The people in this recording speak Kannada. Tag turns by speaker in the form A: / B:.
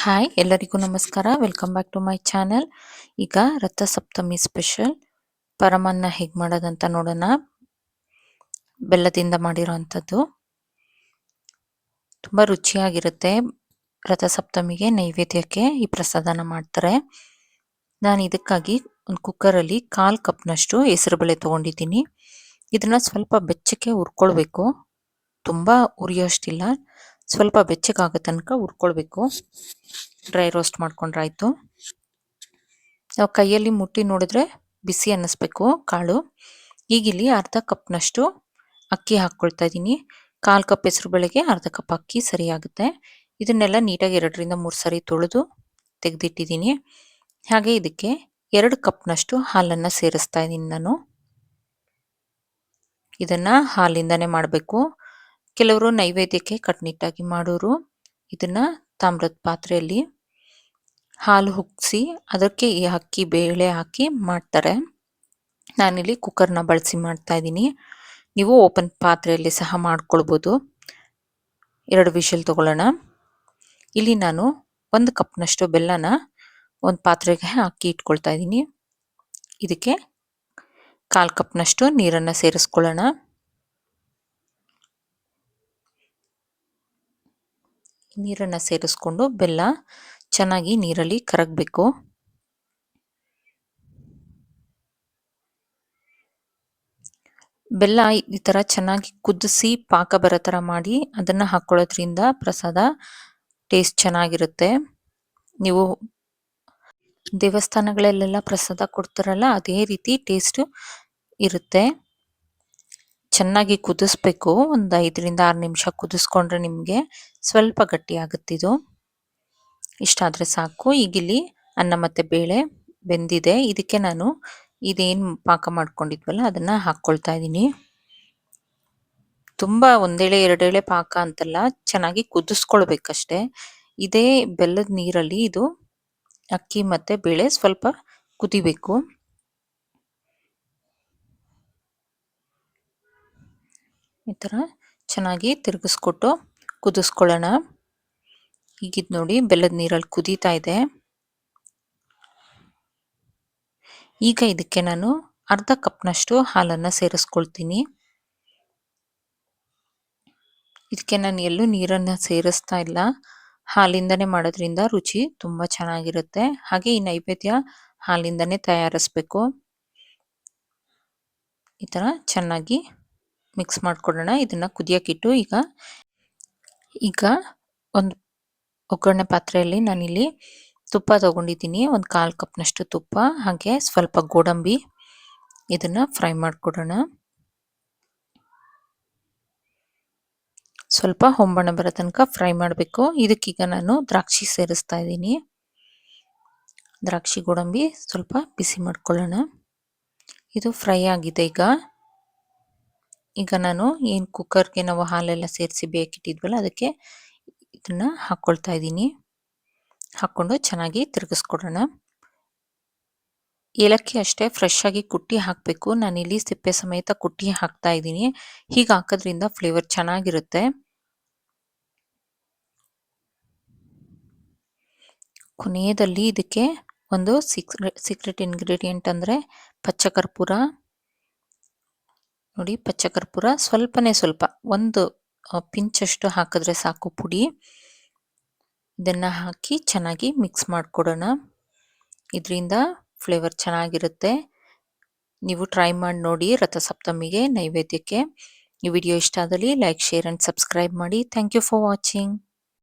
A: ಹಾಯ್ ಎಲ್ಲರಿಗೂ ನಮಸ್ಕಾರ. Welcome back to my channel. ಈಗ ರಥಸಪ್ತಮಿ ಸ್ಪೆಷಲ್ ಪರಮಾನ್ನ ಹೇಗೆ ಮಾಡೋದಂತ ನೋಡೋಣ. ಬೆಲ್ಲದಿಂದ ಮಾಡಿರೋವಂಥದ್ದು ತುಂಬ ರುಚಿಯಾಗಿರುತ್ತೆ. ರಥಸಪ್ತಮಿಗೆ ನೈವೇದ್ಯಕ್ಕೆ ಈ ಪ್ರಸಾದನ ಮಾಡ್ತಾರೆ. ನಾನು ಇದಕ್ಕಾಗಿ ಒಂದು ಕುಕ್ಕರಲ್ಲಿ 1/4 ಕಪ್ನಷ್ಟು ಹೆಸರುಬೇಳೆ ತೊಗೊಂಡಿದ್ದೀನಿ. ಇದನ್ನು ಸ್ವಲ್ಪ ಬೆಚ್ಚಕ್ಕೆ ಹುರ್ಕೊಳ್ಬೇಕು. ತುಂಬ ಉರಿಯೋಷ್ಟಿಲ್ಲ, ಸ್ವಲ್ಪ ಬೆಚ್ಚಗಾಗೋ ತನಕ ಹುರ್ಕೊಳ್ಬೇಕು. Dry roast ಮಾಡ್ಕೊಂಡ್ರಾಯ್ತು. ನಾವು ಕೈಯಲ್ಲಿ ಮುಟ್ಟಿ ನೋಡಿದ್ರೆ ಬಿಸಿ ಅನ್ನಿಸ್ಬೇಕು ಕಾಳು. ಈಗಿಲ್ಲಿ ಅರ್ಧ ಕಪ್ನಷ್ಟು ಅಕ್ಕಿ ಹಾಕ್ಕೊಳ್ತಾ ಇದ್ದೀನಿ. 1/4 ಕಪ್ ಹೆಸರುಬೇಳೆಗೆ ಅರ್ಧ ಕಪ್ ಅಕ್ಕಿ ಸರಿಯಾಗುತ್ತೆ. ಇದನ್ನೆಲ್ಲ ನೀಟಾಗಿ 2ರಿಂದ 3 ಸರಿ ತೊಳೆದು ತೆಗೆದಿಟ್ಟಿದ್ದೀನಿ. ಹಾಗೆ ಇದಕ್ಕೆ 2 ಕಪ್ನಷ್ಟು ಹಾಲನ್ನು ಸೇರಿಸ್ತಾ ಇದ್ದೀನಿ ನಾನು. ಇದನ್ನು ಹಾಲಿಂದನೇ ಮಾಡಬೇಕು. ಕೆಲವರು ನೈವೇದ್ಯಕ್ಕೆ ಕಟ್ನಿಟ್ಟಾಗಿ ಮಾಡೋರು ಇದನ್ನು ತಾಮ್ರದ ಪಾತ್ರೆಯಲ್ಲಿ ಹಾಲು ಉಗ್ಗಿಸಿ ಅದಕ್ಕೆ ಈ ಅಕ್ಕಿ ಬೇಳೆ ಹಾಕಿ ಮಾಡ್ತಾರೆ. ನಾನಿಲ್ಲಿ ಕುಕ್ಕರ್ನ ಬಳಸಿ ಮಾಡ್ತಾ ಇದ್ದೀನಿ. ನೀವು ಓಪನ್ ಪಾತ್ರೆಯಲ್ಲಿ ಸಹ ಮಾಡ್ಕೊಳ್ಬೋದು. 2 ವಿಷಲ್ ತಗೊಳ್ಳೋಣ. ಇಲ್ಲಿ ನಾನು 1 ಕಪ್ನಷ್ಟು ಬೆಲ್ಲನ ಒಂದು ಪಾತ್ರೆಗೆ ಹಾಕಿ ಇಟ್ಕೊಳ್ತಾ ಇದ್ದೀನಿ. ಇದಕ್ಕೆ 1/4 ಕಪ್ನಷ್ಟು ನೀರನ್ನು ಸೇರಿಸ್ಕೊಳ್ಳೋಣ. ನೀರನ್ನು ಸೇರಿಸ್ಕೊಂಡು ಬೆಲ್ಲ ಚೆನ್ನಾಗಿ ನೀರಲ್ಲಿ ಕರಗಬೇಕು. ಬೆಲ್ಲ ಈ ಥರ ಚೆನ್ನಾಗಿ ಕುದಿಸಿ ಪಾಕ ಬರೋ ಥರ ಮಾಡಿ ಅದನ್ನು ಹಾಕ್ಕೊಳ್ಳೋದ್ರಿಂದ ಪ್ರಸಾದ ಟೇಸ್ಟ್ ಚೆನ್ನಾಗಿರುತ್ತೆ. ನೀವು ದೇವಸ್ಥಾನಗಳಲ್ಲೆಲ್ಲ ಪ್ರಸಾದ ಕೊಡ್ತಾರಲ್ಲ ಅದೇ ರೀತಿ ಟೇಸ್ಟು ಇರುತ್ತೆ. ಚೆನ್ನಾಗಿ ಕುದಿಸ್ಬೇಕು. ಒಂದು 5ರಿಂದ 6 ನಿಮಿಷ ಕುದಿಸ್ಕೊಂಡ್ರೆ ನಿಮಗೆ ಸ್ವಲ್ಪ ಗಟ್ಟಿ ಆಗುತ್ತಿದು. ಇಷ್ಟಾದರೆ ಸಾಕು. ಈಗಿಲ್ಲಿ ಅನ್ನ ಮತ್ತು ಬೇಳೆ ಬೆಂದಿದೆ. ಇದಕ್ಕೆ ನಾನು ಇದೇನು ಪಾಕ ಮಾಡ್ಕೊಂಡಿದ್ವಲ್ಲ ಅದನ್ನು ಹಾಕ್ಕೊಳ್ತಾ ಇದ್ದೀನಿ. ತುಂಬ ಒಂದೇಳೆ 2 ಎಳೆ ಪಾಕ ಅಂತಲ್ಲ, ಚೆನ್ನಾಗಿ ಕುದಿಸ್ಕೊಳ್ಬೇಕಷ್ಟೆ. ಇದೇ ಬೆಲ್ಲದ ನೀರಲ್ಲಿ ಇದು ಅಕ್ಕಿ ಮತ್ತು ಬೇಳೆ ಸ್ವಲ್ಪ ಕುದಿಬೇಕು. ಈ ಥರ ಚೆನ್ನಾಗಿ ತಿರುಗಿಸ್ಕೊಟ್ಟು ಕುದಿಸ್ಕೊಳ್ಳೋಣ. ಈಗಿದು ನೋಡಿ ಬೆಲ್ಲದ ನೀರಲ್ಲಿ ಕುದೀತಾ ಇದೆ. ಈಗ ಇದಕ್ಕೆ ನಾನು ಅರ್ಧ ಕಪ್ನಷ್ಟು ಹಾಲನ್ನು ಸೇರಿಸ್ಕೊಳ್ತೀನಿ. ಇದಕ್ಕೆ ನಾನು ಎಲ್ಲೂ ನೀರನ್ನು ಸೇರಿಸ್ತಾ ಇಲ್ಲ. ಹಾಲಿಂದನೇ ಮಾಡೋದ್ರಿಂದ ರುಚಿ ತುಂಬ ಚೆನ್ನಾಗಿರುತ್ತೆ. ಹಾಗೆ ಈ ನೈವೇದ್ಯ ಹಾಲಿಂದನೇ ತಯಾರಿಸ್ಬೇಕು. ಈ ಥರ ಚೆನ್ನಾಗಿ ಮಿಕ್ಸ್ ಮಾಡ್ಕೊಡೋಣ. ಇದನ್ನು ಕುದಿಯೋಕ್ಕಿಟ್ಟು ಈಗ ಒಂದು ಒಗ್ಗರಣೆ ಪಾತ್ರೆಯಲ್ಲಿ ನಾನಿಲ್ಲಿ ತುಪ್ಪ ತೊಗೊಂಡಿದ್ದೀನಿ. ಒಂದು 1/4 ಕಪ್ನಷ್ಟು ತುಪ್ಪ, ಹಾಗೆ ಸ್ವಲ್ಪ ಗೋಡಂಬಿ. ಇದನ್ನು ಫ್ರೈ ಮಾಡಿಕೊಡೋಣ. ಸ್ವಲ್ಪ ಹೊಂಬಣ ಬರೋ ತನಕ ಫ್ರೈ ಮಾಡಬೇಕು. ಇದಕ್ಕೀಗ ನಾನು ದ್ರಾಕ್ಷಿ ಸೇರಿಸ್ತಾ ಇದ್ದೀನಿ. ದ್ರಾಕ್ಷಿ ಗೋಡಂಬಿ ಸ್ವಲ್ಪ ಬಿಸಿ ಮಾಡ್ಕೊಳ್ಳೋಣ. ಇದು ಫ್ರೈ ಆಗಿದೆ. ಈಗ ನಾನು ಏನು ಕುಕ್ಕರ್ಗೆ ನಾವು ಹಾಲೆಲ್ಲ ಸೇರಿಸಿ ಬೇಕಿಟ್ಟಿದ್ವಲ್ಲ ಅದಕ್ಕೆ ಇದನ್ನು ಹಾಕ್ಕೊಳ್ತಾ ಇದ್ದೀನಿ. ಹಾಕ್ಕೊಂಡು ಚೆನ್ನಾಗಿ ತಿರುಗಿಸ್ಕೊಡೋಣ. ಏಲಕ್ಕಿ ಅಷ್ಟೇ ಫ್ರೆಶ್ ಆಗಿ ಕುಟ್ಟಿ ಹಾಕಬೇಕು. ನಾನಿಲ್ಲಿ ಸಿಪ್ಪೆ ಸಮೇತ ಕುಟ್ಟಿ ಹಾಕ್ತಾ ಇದ್ದೀನಿ. ಹೀಗೆ ಹಾಕೋದ್ರಿಂದ ಫ್ಲೇವರ್ ಚೆನ್ನಾಗಿರುತ್ತೆ. ಕೊನೆಯದಲ್ಲಿ ಇದಕ್ಕೆ ಒಂದು ಸೀಕ್ರೆಟ್ ಇಂಗ್ರೀಡಿಯೆಂಟ್ ಅಂದರೆ ಪಚ್ಚಕರ್ಪೂರ. ನೋಡಿ, ಪಚ್ಚಕರ್ಪೂರ ಸ್ವಲ್ಪನೇ ಸ್ವಲ್ಪ, ಒಂದು ಪಿಂಚಷ್ಟು ಹಾಕಿದ್ರೆ ಸಾಕು ಪುಡಿ. ಇದನ್ನು ಹಾಕಿ ಚೆನ್ನಾಗಿ ಮಿಕ್ಸ್ ಮಾಡಿಕೊಡೋಣ. ಇದರಿಂದ ಫ್ಲೇವರ್ ಚೆನ್ನಾಗಿರುತ್ತೆ. ನೀವು ಟ್ರೈ ಮಾಡಿ ನೋಡಿ ರಥಸಪ್ತಮಿಗೆ ನೈವೇದ್ಯಕ್ಕೆ. ಈ ವಿಡಿಯೋ ಇಷ್ಟ ಆದಲ್ಲಿ ಲೈಕ್, ಶೇರ್ ಆ್ಯಂಡ್ ಸಬ್ಸ್ಕ್ರೈಬ್ ಮಾಡಿ. Thank you for watching.